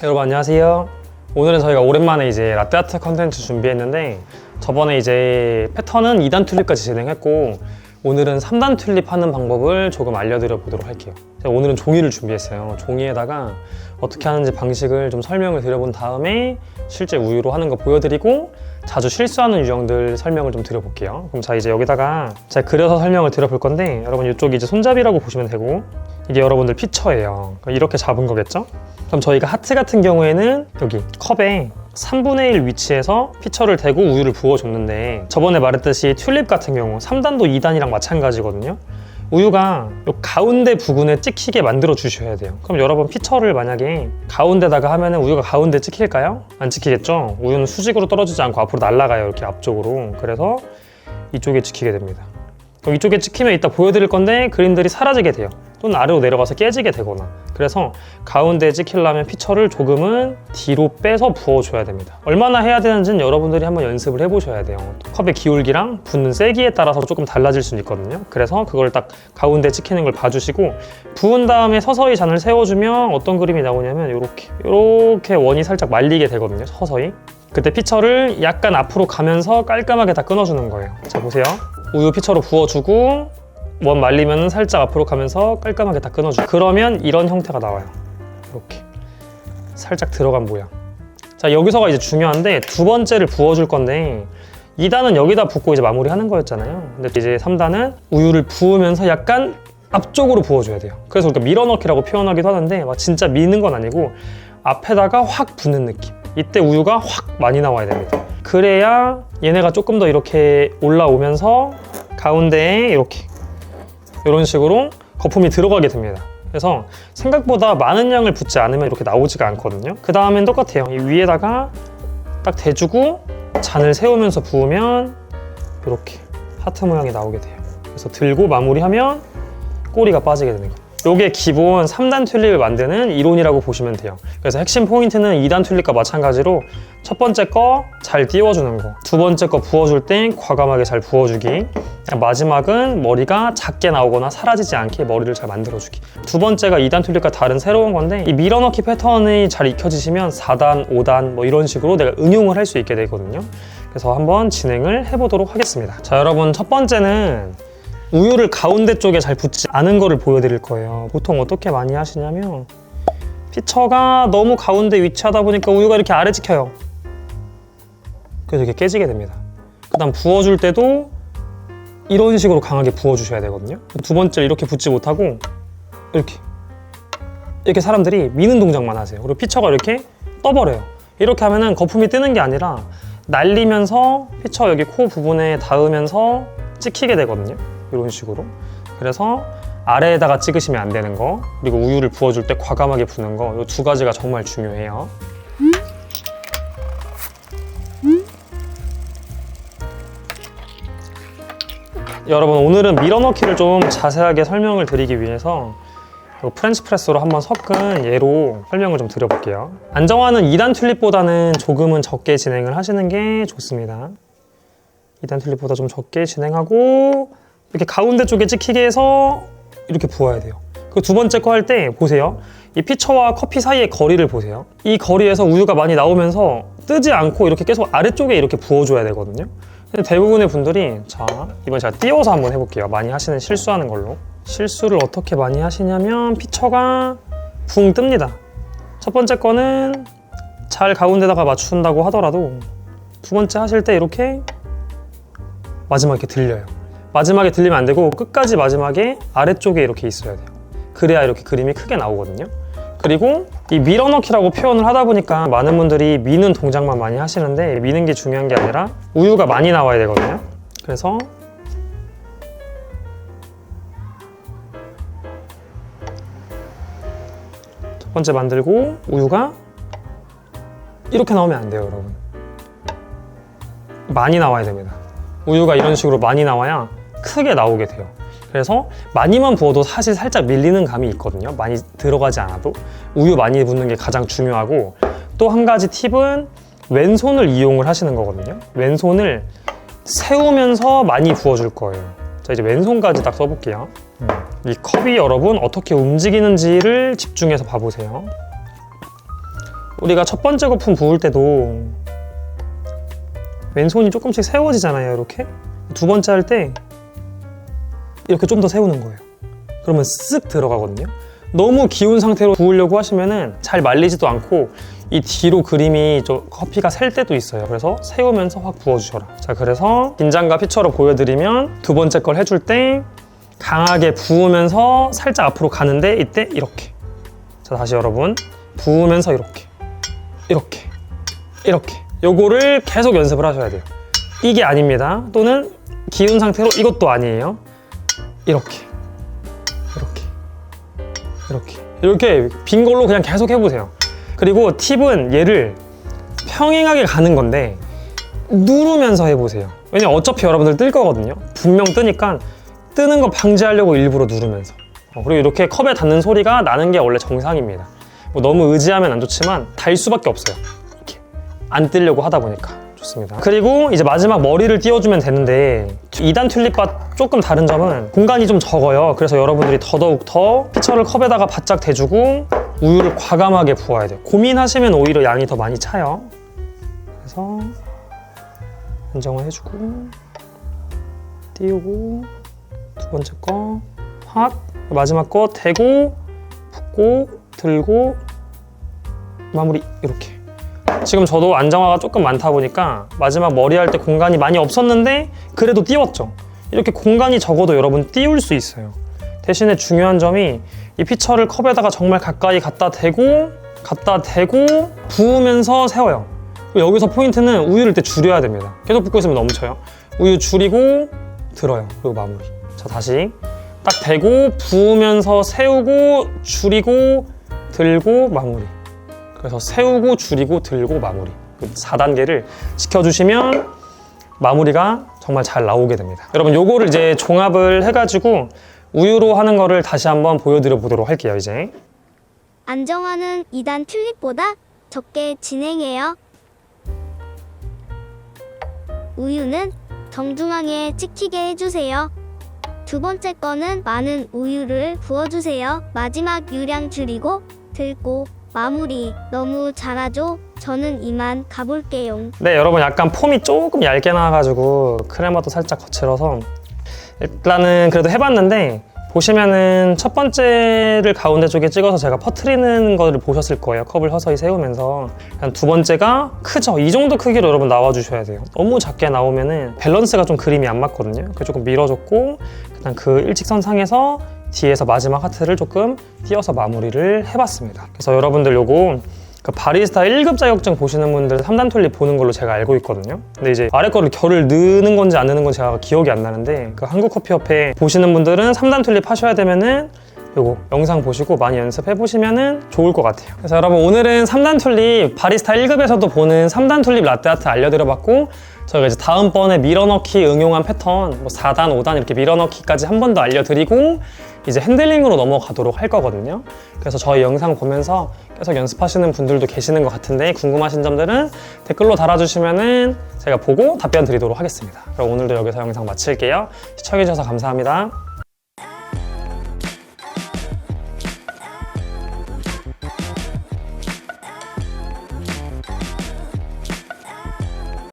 여러분 안녕하세요. 오늘은 저희가 오랜만에 이제 라떼아트 컨텐츠 준비했는데, 저번에 이제 패턴은 2단 튤립까지 진행했고 오늘은 3단 튤립 하는 방법을 조금 알려드려 보도록 할게요. 제가 오늘은 종이를 준비했어요. 종이에다가 어떻게 하는지 방식을 좀 설명을 드려본 다음에 실제 우유로 하는 거 보여드리고 자주 실수하는 유형들 설명을 좀 드려볼게요. 그럼 자, 이제 여기다가 제가 그려서 설명을 드려볼 건데, 여러분 이쪽이 이제 손잡이라고 보시면 되고, 이게 여러분들 피처예요. 이렇게 잡은 거겠죠? 그럼 저희가 하트 같은 경우에는 여기 컵에 3분의 1 위치에서 피처를 대고 우유를 부어줬는데, 저번에 말했듯이 튤립 같은 경우 3단도 2단이랑 마찬가지거든요. 우유가 요 가운데 부분에 찍히게 만들어 주셔야 돼요. 그럼 여러분 피처를 만약에 가운데다가 하면은 우유가 가운데 찍힐까요? 안 찍히겠죠? 우유는 수직으로 떨어지지 않고 앞으로 날아가요, 이렇게 앞쪽으로. 그래서 이쪽에 찍히게 됩니다. 그럼 이쪽에 찍히면 이따 보여드릴 건데 그림들이 사라지게 돼요. 또는 아래로 내려가서 깨지게 되거나. 그래서 가운데에 찍히려면 피처를 조금은 뒤로 빼서 부어줘야 됩니다. 얼마나 해야 되는지는 여러분들이 한번 연습을 해보셔야 돼요. 컵의 기울기랑 붓는 세기에 따라서 조금 달라질 수 있거든요. 그래서 그걸 딱 가운데 찍히는 걸 봐주시고, 부은 다음에 서서히 잔을 세워주면 어떤 그림이 나오냐면 이렇게 원이 살짝 말리게 되거든요, 서서히. 그때 피처를 약간 앞으로 가면서 깔끔하게 다 끊어주는 거예요. 자, 보세요. 우유 피처로 부어주고 원 말리면 살짝 앞으로 가면서 깔끔하게 다 끊어주고, 그러면 이런 형태가 나와요. 이렇게 살짝 들어간 모양. 자, 여기서가 이제 중요한데, 두 번째를 부어줄 건데 2단은 여기다 붓고 이제 마무리하는 거였잖아요. 근데 이제 3단은 우유를 부으면서 약간 앞쪽으로 부어줘야 돼요. 그래서 우리가 밀어넣기라고 표현하기도 하는데, 막 진짜 미는 건 아니고 앞에다가 확 붓는 느낌. 이때 우유가 확 많이 나와야 됩니다. 그래야 얘네가 조금 더 이렇게 올라오면서 가운데에 이런 식으로 거품이 들어가게 됩니다. 그래서 생각보다 많은 양을 붓지 않으면 이렇게 나오지가 않거든요. 그 다음엔 똑같아요. 이 위에다가 딱 대주고 잔을 세우면서 부으면 이렇게 하트 모양이 나오게 돼요. 그래서 들고 마무리하면 꼬리가 빠지게 되는 거예요. 이게 기본 3단 튤립을 만드는 이론이라고 보시면 돼요. 그래서 핵심 포인트는 2단 튤립과 마찬가지로 첫 번째 거 잘 띄워주는 거, 두 번째 거 부어줄 땐 과감하게 잘 부어주기, 마지막은 머리가 작게 나오거나 사라지지 않게 머리를 잘 만들어주기. 두 번째가 2단 튤립과 다른 새로운 건데, 이 밀어넣기 패턴이 잘 익혀지시면 4단, 5단 뭐 이런 식으로 내가 응용을 할 수 있게 되거든요. 그래서 한번 진행을 해보도록 하겠습니다. 자, 여러분 첫 번째는 우유를 가운데 쪽에 잘 붓지 않은 거를 보여드릴 거예요. 보통 어떻게 많이 하시냐면, 피처가 너무 가운데 위치하다 보니까 우유가 이렇게 아래 찍혀요. 그래서 이렇게 깨지게 됩니다. 그 다음 부어줄 때도 이런 식으로 강하게 부어주셔야 되거든요. 두 번째 이렇게 붓지 못하고 이렇게 사람들이 미는 동작만 하세요. 그리고 피처가 이렇게 떠버려요. 이렇게 하면은 거품이 뜨는 게 아니라 날리면서 피처 여기 코 부분에 닿으면서 찍히게 되거든요. 이런 식으로. 그래서 아래에다가 찍으시면 안 되는 거, 그리고 우유를 부어줄 때 과감하게 부는 거, 이 두 가지가 정말 중요해요. 여러분 오늘은 밀어넣기를 좀 자세하게 설명을 드리기 위해서 프렌치 프레스로 한번 섞은 예로 설명을 좀 드려볼게요. 안정화는 2단 튤립보다는 조금은 적게 진행을 하시는 게 좋습니다. 2단 튤립보다 좀 적게 진행하고 이렇게 가운데 쪽에 찍히게 해서 이렇게 부어야 돼요. 그 두 번째 거 할 때 보세요. 이 피처와 커피 사이의 거리를 보세요. 이 거리에서 우유가 많이 나오면서 뜨지 않고 이렇게 계속 아래쪽에 이렇게 부어줘야 되거든요. 근데 대부분의 분들이, 자, 이번 제가 띄워서 한번 해볼게요. 많이 하시는 실수하는 걸로. 실수를 어떻게 많이 하시냐면, 피처가 붕 뜹니다. 첫 번째 거는 잘 가운데다가 맞춘다고 하더라도 두 번째 하실 때 이렇게 마지막에 들려요. 마지막에 들리면 안 되고 끝까지 마지막에 아래쪽에 이렇게 있어야 돼요. 그래야 이렇게 그림이 크게 나오거든요. 그리고 이 밀어넣기라고 표현을 하다 보니까 많은 분들이 미는 동작만 많이 하시는데, 미는 게 중요한 게 아니라 우유가 많이 나와야 되거든요. 그래서 첫 번째 만들고 우유가 이렇게 나오면 안 돼요, 여러분. 많이 나와야 됩니다. 우유가 이런 식으로 많이 나와야 크게 나오게 돼요. 그래서 많이만 부어도 사실 살짝 밀리는 감이 있거든요. 많이 들어가지 않아도. 우유 많이 붓는 게 가장 중요하고, 또 한 가지 팁은 왼손을 이용을 하시는 거거든요. 왼손을 세우면서 많이 부어줄 거예요. 자, 이제 왼손까지 딱 써볼게요. 이 컵이 여러분 어떻게 움직이는지를 집중해서 봐보세요. 우리가 첫 번째 거품 부을 때도 왼손이 조금씩 세워지잖아요. 이렇게. 두 번째 할 때 이렇게 좀 더 세우는 거예요. 그러면 쓱 들어가거든요. 너무 기운 상태로 부으려고 하시면은 잘 말리지도 않고 이 뒤로 그림이 커피가 셀 때도 있어요. 그래서 세우면서 확 부어주셔라. 자, 그래서 긴장과 피처로 보여드리면 두 번째 걸 해줄 때 강하게 부으면서 살짝 앞으로 가는데 이때 이렇게. 자, 다시 여러분 부으면서 이렇게 요거를 계속 연습을 하셔야 돼요. 이게 아닙니다. 또는 기운 상태로 이것도 아니에요. 이렇게 빈 걸로 그냥 계속 해보세요. 그리고 팁은 얘를 평행하게 가는 건데 누르면서 해보세요. 왜냐면 어차피 여러분들 뜰 거거든요. 분명 뜨니까 뜨는 거 방지하려고 일부러 누르면서. 그리고 이렇게 컵에 닿는 소리가 나는 게 원래 정상입니다. 뭐 너무 의지하면 안 좋지만 달 수밖에 없어요. 이렇게 안 뜨려고 하다 보니까. 좋습니다. 그리고 이제 마지막 머리를 띄워주면 되는데 2단 튤립과 조금 다른 점은 공간이 좀 적어요. 그래서 여러분들이 더더욱 더 피처를 컵에다가 바짝 대주고 우유를 과감하게 부어야 돼요. 고민하시면 오히려 양이 더 많이 차요. 그래서 안정화해주고 띄우고 두 번째 거 확 마지막 거 대고 붓고 들고 마무리. 이렇게. 지금 저도 안정화가 조금 많다 보니까 마지막 머리 할 때 공간이 많이 없었는데 그래도 띄웠죠. 이렇게 공간이 적어도 여러분 띄울 수 있어요. 대신에 중요한 점이 이 피처를 컵에다가 정말 가까이 갖다 대고 부으면서 세워요. 여기서 포인트는 우유를 때 줄여야 됩니다. 계속 붓고 있으면 넘쳐요. 우유 줄이고 들어요. 그리고 마무리. 자, 다시 딱 대고 부으면서 세우고 줄이고 들고 마무리. 그래서 세우고 줄이고 들고 마무리. 4단계를 지켜주시면 마무리가 정말 잘 나오게 됩니다. 여러분 요거를 이제 종합을 해가지고 우유로 하는 거를 다시 한번 보여드려 보도록 할게요. 이제 안정화는 2단 튤립보다 적게 진행해요. 우유는 정중앙에 찍히게 해주세요. 두 번째 거는 많은 우유를 부어주세요. 마지막 유량 줄이고 들고 마무리. 너무 잘하죠? 저는 이만 가볼게요. 네, 여러분 약간 폼이 조금 얇게 나와가지고 크레마도 살짝 거칠어서 일단은 그래도 해봤는데 보시면은 첫 번째를 가운데 쪽에 찍어서 제가 퍼트리는 거를 보셨을 거예요. 컵을 서서히 세우면서. 두 번째가 크죠? 이 정도 크기로 여러분 나와주셔야 돼요. 너무 작게 나오면은 밸런스가 좀 그림이 안 맞거든요. 그래서 조금 밀어줬고 그냥 그 일직선상에서 뒤에서 마지막 하트를 조금 띄어서 마무리를 해봤습니다. 그래서 여러분들 요거 그 바리스타 1급 자격증 보시는 분들 3단 튤립 보는 걸로 제가 알고 있거든요. 근데 이제 아래 거를 결을 넣는 건지 안 넣는 건지 제가 기억이 안 나는데 그 한국커피협회 보시는 분들은 3단 튤립 하셔야 되면은 요거 영상 보시고 많이 연습해 보시면은 좋을 것 같아요. 그래서 여러분 오늘은 3단 튤립 바리스타 1급에서도 보는 3단 튤립 라떼아트 알려드려봤고 저희가 이제 다음번에 밀어넣기 응용한 패턴 뭐 4단, 5단 이렇게 밀어넣기까지 한 번 더 알려드리고 이제 핸들링으로 넘어가도록 할 거거든요. 그래서 저희 영상 보면서 계속 연습하시는 분들도 계시는 것 같은데 궁금하신 점들은 댓글로 달아주시면은 제가 보고 답변 드리도록 하겠습니다. 그럼 오늘도 여기서 영상 마칠게요. 시청해주셔서 감사합니다.